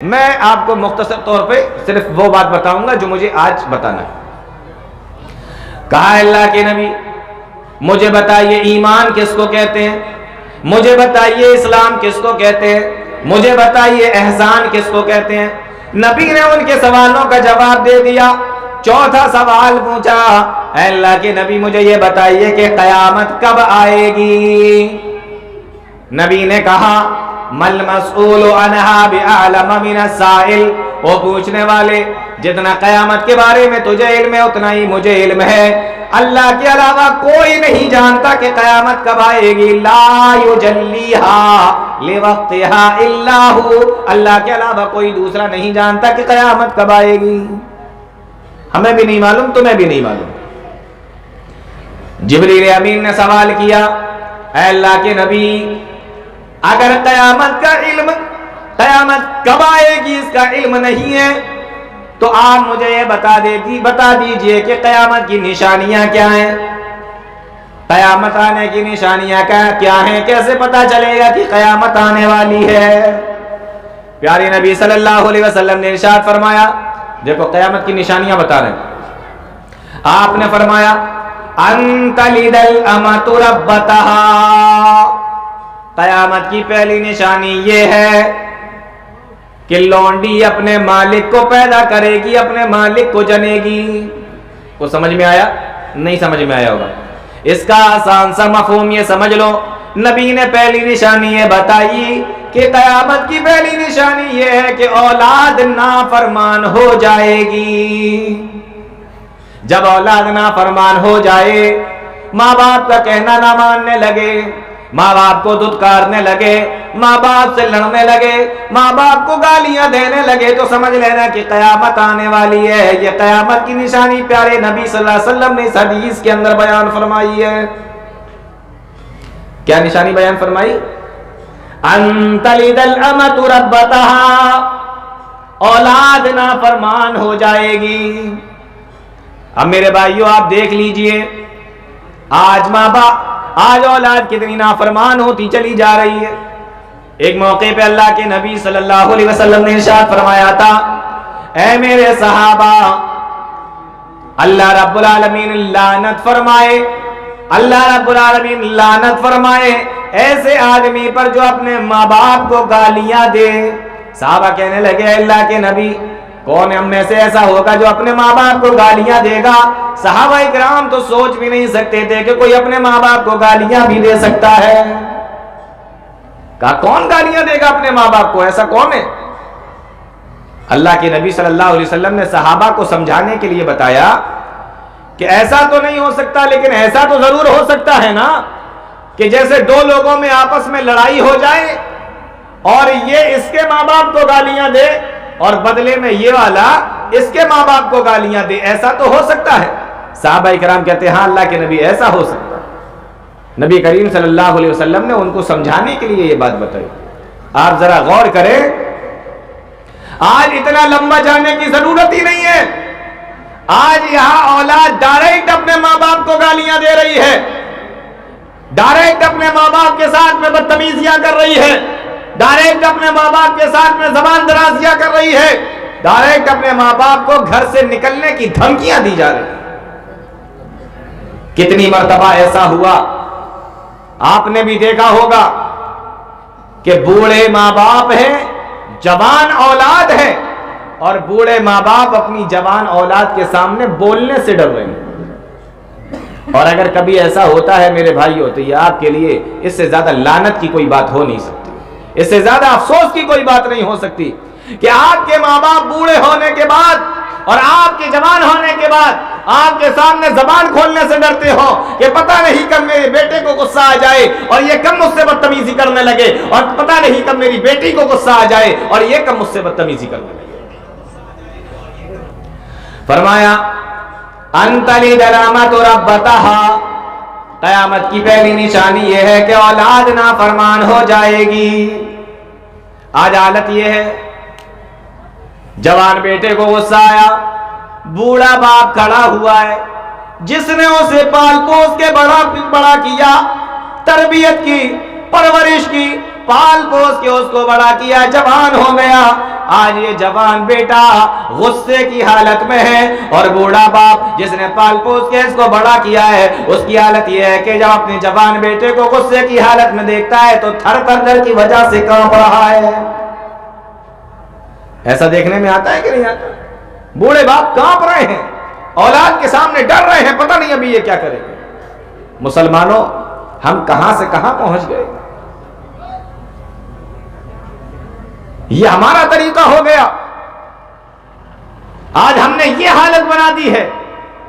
मैं आपको मुख्तसर तौर पे सिर्फ वो बात बताऊंगा जो मुझे आज बताना है। कहा अल्लाह के नबी, मुझे बताइए ईमान किसको कहते हैं, मुझे बताइए इस्लाम किसको कहते हैं, मुझे बताइए एहसान किसको कहते हैं। नबी ने उनके सवालों का जवाब दे दिया। चौथा सवाल पूछा, अल्लाह के नबी मुझे ये बताइए कि कयामत कब आएगी। नबी ने कहा, मल मसऊलु अन्हा बिअअलम मिनस साइल, वो पूछने वाले जितना कयामत के बारे में तुझे इल्म है उतना ही मुझे इल्म है। अल्लाह के अलावा कोई नहीं जानता कि कयामत कब आएगी। ला युजल्लीहा लिवक्तिहा इल्ला हु, अल्लाह के अलावा कोई दूसरा नहीं जानता कि कयामत कब आएगी। हमें भी नहीं मालूम, तुम्हें भी नहीं मालूम। जिब्रील अमीन ने सवाल किया, अल्लाह के नबी अगर कयामत का इल्म, कयामत कब आएगी इसका इल्म नहीं है, तो आप मुझे ये बता दीजिए कि कयामत की निशानियां क्या हैं, कयामत आने की निशानियां क्या हैं, कैसे पता चलेगा कि कयामत आने वाली है। प्यारे नबी सल्लल्लाहु अलैहि वसल्लम ने इरशाद फरमाया, देखो कयामत की निशानियां बता रहे हैं। आपने फरमाया, अंतलिदल अमतु रब्बतहा, कयामत की पहली निशानी ये है कि लौंडी अपने मालिक को पैदा करेगी, अपने मालिक को जनेगी। को समझ में आया? नहीं समझ में आया होगा। इसका आसान सा मफहूम ये समझ लो, नबी ने पहली निशानी ये बताई कि कयामत की पहली निशानी ये है कि औलाद नाफरमान हो जाएगी। जब औलाद नाफरमान हो जाए, माँ बाप का कहना ना मानने लगे, माँ बाप को दुत्कारने लगे, माँ बाप से लड़ने लगे, माँ बाप को गालियां देने लगे, तो समझ लेना कि कयामत आने वाली है। ये कयामत की निशानी प्यारे नबी सल्लल्लाहु अलैहि वसल्लम ने इस हदीस के अंदर बयान फरमाई है। क्या निशानी बयान फरमाई? अंतलिदल अमतु रब्बतहा, औलाद ना फरमान हो जाएगी। अब मेरे भाइयों आप देख लीजिए, आज माँ बाप, आज औलाद कितनी नाफरमान होती चली जा रही है। एक मौके पे अल्लाह के नबी सल्लल्लाहु अलैहि वसल्लम ने इरशाद फरमाया था, ऐ मेरे सहाबा, अल्लाह रब्बुल आलमीन लानत फरमाए, अल्लाह रब्बुल आलमीन लानत फरमाए ऐसे आदमी पर जो अपने माँ बाप को गालियां दे। सहाबा कहने लगे, अल्लाह के नबी, कौन हम में से ऐसा होगा जो अपने माँ बाप को गालियां देगा? सहाबा इकराम तो सोच भी नहीं सकते थे कि कोई अपने माँ बाप को गालियां भी दे सकता है। कहा, कौन गालियां देगा अपने माँ बाप को? ऐसा कौन है? अल्लाह के नबी सल्लल्लाहु अलैहि वसल्लम ने सहाबा को समझाने के लिए बताया कि ऐसा तो नहीं हो सकता, लेकिन ऐसा तो जरूर हो सकता है ना कि जैसे दो लोगों में आपस में लड़ाई हो जाए और ये इसके माँ बाप को गालियां दे और बदले में ये वाला इसके माँ बाप को गालियां दे, ऐसा तो हो सकता है। सहाबा इकराम कहते हैं, हाँ अल्लाह के नबी ऐसा हो सकता है। नबी करीम सल्लल्लाहु अलैहि वसल्लम ने उनको समझाने के लिए ये बात बताई। आप जरा गौर करें, आज इतना लंबा जाने की जरूरत ही नहीं है। आज यहां औलाद डायरेक्ट अपने माँ बाप को गालियां दे रही है, डायरेक्ट अपने माँ बाप के साथ में बदतमीजियां कर रही है, डायरेक्ट अपने माँ बाप के साथ में जबान दराजियां कर रही है, डायरेक्ट अपने माँ बाप को घर से निकलने की धमकियां दी जा रही। कितनी मर्तबा ऐसा हुआ, आपने भी देखा होगा कि बूढ़े माँ बाप हैं, जवान औलाद है, और बूढ़े माँ बाप अपनी जवान औलाद के सामने बोलने से डर रहे हैं। और अगर कभी ऐसा होता है मेरे भाइयों, तो ये आपके लिए इससे ज्यादा लानत की कोई बात हो नहीं सकती, इससे ज्यादा अफसोस की कोई बात नहीं हो सकती कि आपके माँ बाप बूढ़े होने के बाद और आपके जवान होने के बाद आपके सामने जबान खोलने से डरते हो कि पता नहीं कब मेरे बेटे को गुस्सा आ जाए और ये कब मुझसे बदतमीजी करने लगे, और पता नहीं कब मेरी बेटी को गुस्सा आ जाए और ये कब मुझसे बदतमीजी करने लगे। फरमाया, अंतलिदल अमतु रब्बतहा, कयामत की पहली निशानी यह है कि औलाद नाफरमान हो जाएगी। आज हालत यह है, जवान बेटे को गुस्सा आया, बूढ़ा बाप खड़ा हुआ है जिसने उसे पाल पोस के बड़ा किया, तरबियत की, परवरिश की, पाल पोस के उसको बड़ा किया, जवान हो गया। आज ये जवान बेटा गुस्से की हालत में है और बूढ़ा बाप जिसने पाल पोस के इसको बड़ा किया है, उसकी हालत यह है कि जब अपने जवान बेटे को गुस्से की हालत में देखता है तो थर थर डर की वजह से कांप रहा है। ऐसा देखने में आता है कि नहीं आता? बूढ़े बाप कांप रहे हैं, औलाद के सामने डर रहे हैं, पता नहीं अभी ये क्या करेंगे। मुसलमानों, हम कहां से कहां पहुंच गए। ये हमारा तरीका हो गया। आज हमने ये हालत बना दी है।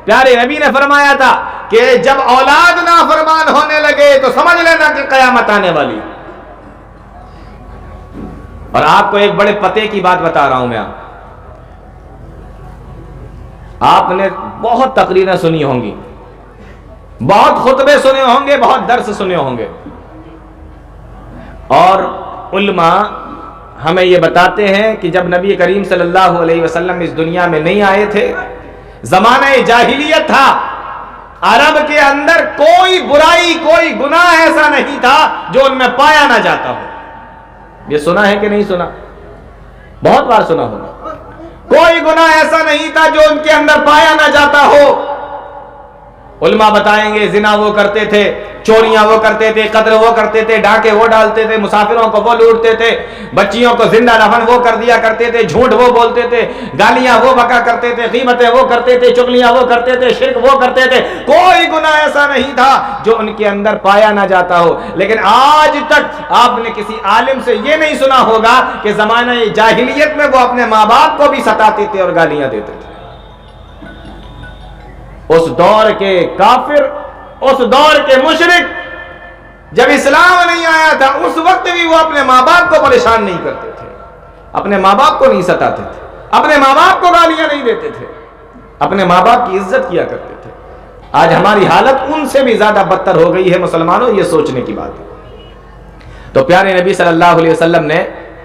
प्यारे नबी ने फरमाया था कि जब औलाद नाफरमान होने लगे तो समझ लेना कि कयामत आने वाली। और आपको एक बड़े पते की बात बता रहा हूं मैं। आपने बहुत तकरीरें सुनी होंगी, बहुत खुतबे सुने होंगे, बहुत दर्स सुने होंगे, और उल्मा हमें यह बताते हैं कि जब नबी करीम सल्लल्लाहु अलैहि वसल्लम इस दुनिया में नहीं आए थे, ज़माने जाहिलियत था, अरब के अंदर कोई बुराई, कोई गुनाह ऐसा नहीं था जो उनमें पाया ना जाता हो। ये सुना है कि नहीं सुना? बहुत बार सुना होगा। कोई गुनाह ऐसा नहीं था जो उनके अंदर पाया ना जाता हो। उल्मा बताएंगे जिना वो करते थे, चोरियां वो करते थे, कत्ल वो करते थे, डाके वो डालते थे, मुसाफिरों को वो लूटते थे, बच्चियों को जिंदा दफन वो कर दिया करते थे, झूठ वो बोलते थे, गालियां वो बका करते थे, कीमतें वो करते थे, चुगलियां वो करते थे, शिर्क वो करते थे। कोई गुनाह ऐसा नहीं था जो उनके अंदर पाया ना जाता हो। लेकिन आज तक आपने किसी आलिम से ये नहीं सुना होगा कि जमाने जाहिलियत में वो अपने माँ बाप को भी सताते थे और गालियां देते थे। उस दौर के काफिर, उस दौर के मुशरिक, जब इस्लाम नहीं आया था उस वक्त भी वो अपने माँ बाप को परेशान नहीं करते थे, अपने माँ बाप को नहीं सताते थे, अपने माँ बाप को गालियां नहीं देते थे, अपने माँ बाप की इज्जत किया करते थे। आज हमारी हालत उनसे भी ज्यादा बदतर हो गई है। मुसलमानों, ये सोचने की बात है। तो प्यारे नबी सल्लल्लाहु अलैहि वसल्लम ने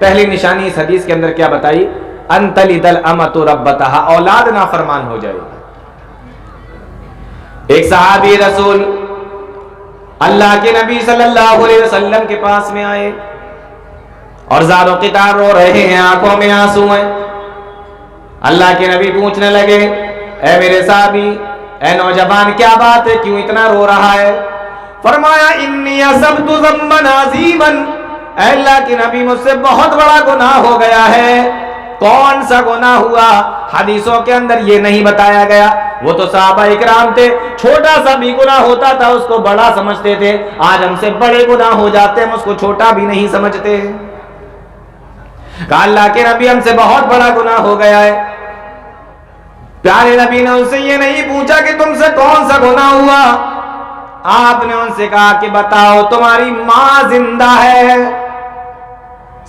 पहली निशानी इस हदीस के अंदर क्या बताई? अंतलिदल अमतु रब्बतहा, औलाद नाफरमान हो जाएगी। एक सहाबी रसूल अल्लाह के नबी सल्लल्लाहु अलैहि वसल्लम के पास में आए और ज़ारो क़ितार रो रहे हैं, आंखों में आंसू हैं। अल्लाह के नबी पूछने लगे, ऐ मेरे सहाबी, ऐ नौजवान, क्या बात है, क्यों इतना रो रहा है? फरमाया, इन्नी असब्तु ज़म्बन अज़ीमन, ऐ अल्लाह के नबी, मुझसे बहुत बड़ा गुनाह हो गया है। कौन सा गुनाह हुआ? हदीसों के अंदर ये नहीं बताया गया। वो तो सहाबा इकराम थे, छोटा सा भी गुनाह होता था उसको बड़ा समझते थे। आज हमसे बड़े गुनाह हो जाते हैं, उसको छोटा भी नहीं समझते। कहा, अल्लाह के नबी, हमसे बहुत बड़ा गुनाह हो गया है। प्यारे नबी ने उनसे ये नहीं पूछा कि तुमसे कौन सा गुनाह हुआ। आपने उनसे कहा कि बताओ, तुम्हारी माँ जिंदा है?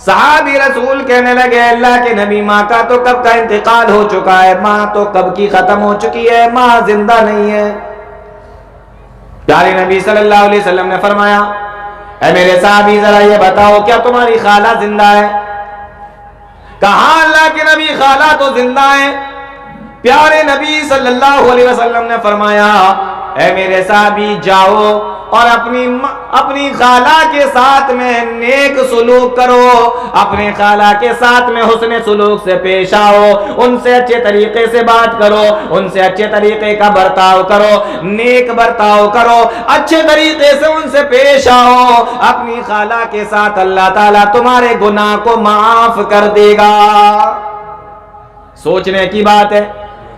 सहाबी रसूल कहने लगे, अल्लाह के नबी, माँ का तो कब का इंतकाल हो चुका है, माँ तो कब की खत्म हो चुकी है, माँ जिंदा नहीं है। प्यारे नबी सल्लल्लाहु अलैहि वसल्लम ने फरमाया, ऐ मेरे सहाबी, जरा ये बताओ, क्या तुम्हारी खाला जिंदा है? कहा, अल्लाह के नबी, खाला तो जिंदा है। प्यारे नबी सल्लल्लाहु अलैहि वसल्लम ने फरमाया, ऐ मेरे सहाबी, जाओ और अपनी खाला के साथ में नेक सुलूक करो, अपने खाला के साथ में हुस्न सुलूक से पेश आओ, उनसे अच्छे तरीके से बात करो, उनसे अच्छे तरीके का बर्ताव करो, नेक बर्ताव करो, अच्छे तरीके से उनसे पेश आओ। अपनी खाला के साथ अल्लाह ताला तुम्हारे गुनाह को माफ कर देगा। सोचने की बात है,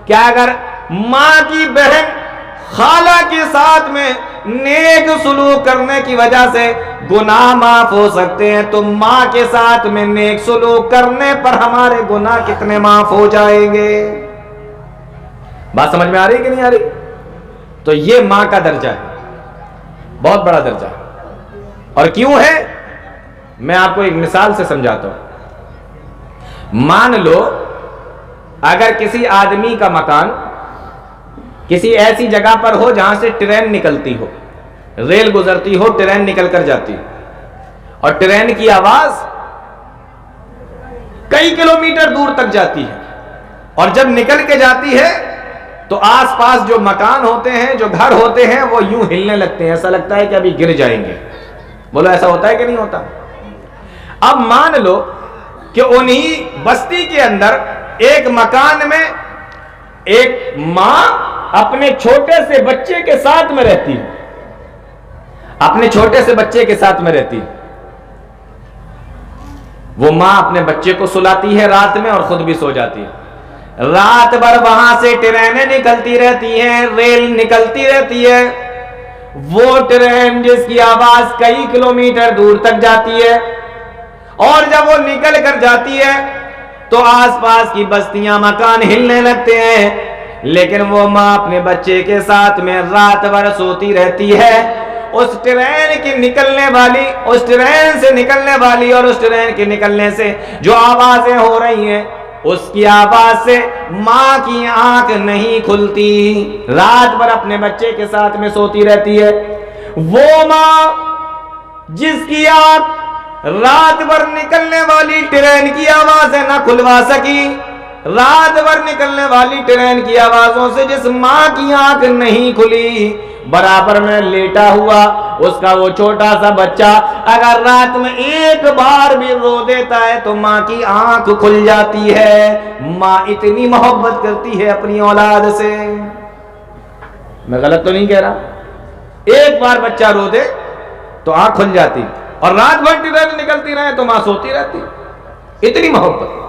क्या अगर माँ की बहन खाला के साथ में नेक सुलूक करने की वजह से गुनाह माफ हो सकते हैं, तो माँ के साथ में नेक सुलूक करने पर हमारे गुनाह कितने माफ हो जाएंगे? बात समझ में आ रही कि नहीं आ रही? तो ये माँ का दर्जा है, बहुत बड़ा दर्जा है। और क्यों है, मैं आपको एक मिसाल से समझाता हूं। मान लो अगर किसी आदमी का मकान किसी ऐसी जगह पर हो जहां से ट्रेन निकलती हो, रेल गुजरती हो, ट्रेन निकल कर जाती हो, और ट्रेन की आवाज कई किलोमीटर दूर तक जाती है, और जब निकल के जाती है तो आसपास जो मकान होते हैं, जो घर होते हैं, वो यूं हिलने लगते हैं, ऐसा लगता है कि अभी गिर जाएंगे। बोलो, ऐसा होता है कि नहीं होता? अब मान लो कि उन्हीं बस्ती के अंदर एक मकान में एक मां अपने छोटे से बच्चे के साथ में रहती है, अपने छोटे से बच्चे के साथ में रहती है। वो मां अपने बच्चे को सुलाती है रात में और खुद भी सो जाती है। रात भर वहां से ट्रेनें निकलती रहती हैं, रेल निकलती रहती है। वो ट्रेन जिसकी आवाज कई किलोमीटर दूर तक जाती है, और जब वो निकल कर जाती है तो आसपास की बस्तियां, मकान हिलने लगते हैं। लेकिन वो मां अपने बच्चे के साथ में रात भर सोती रहती है। उस ट्रेन की निकलने वाली, उस ट्रेन से निकलने वाली और उस ट्रेन के निकलने से जो आवाजें हो रही हैं, उसकी आवाज से मां की आंख नहीं खुलती, रात भर अपने बच्चे के साथ में सोती रहती है। वो मां जिसकी आंख रात भर निकलने वाली ट्रेन की आवाज है ना खुलवा सकी, रात भर निकलने वाली ट्रेन की आवाजों से जिस मां की आंख नहीं खुली, बराबर में लेटा हुआ उसका वो छोटा सा बच्चा अगर रात में एक बार भी रो देता है तो मां की आंख खुल जाती है। मां इतनी मोहब्बत करती है अपनी औलाद से। मैं गलत तो नहीं कह रहा? एक बार बच्चा रो दे तो आंख खुल जाती, और रात भर ट्रेन निकलती रहे तो मां सोती रहती। इतनी मोहब्बत।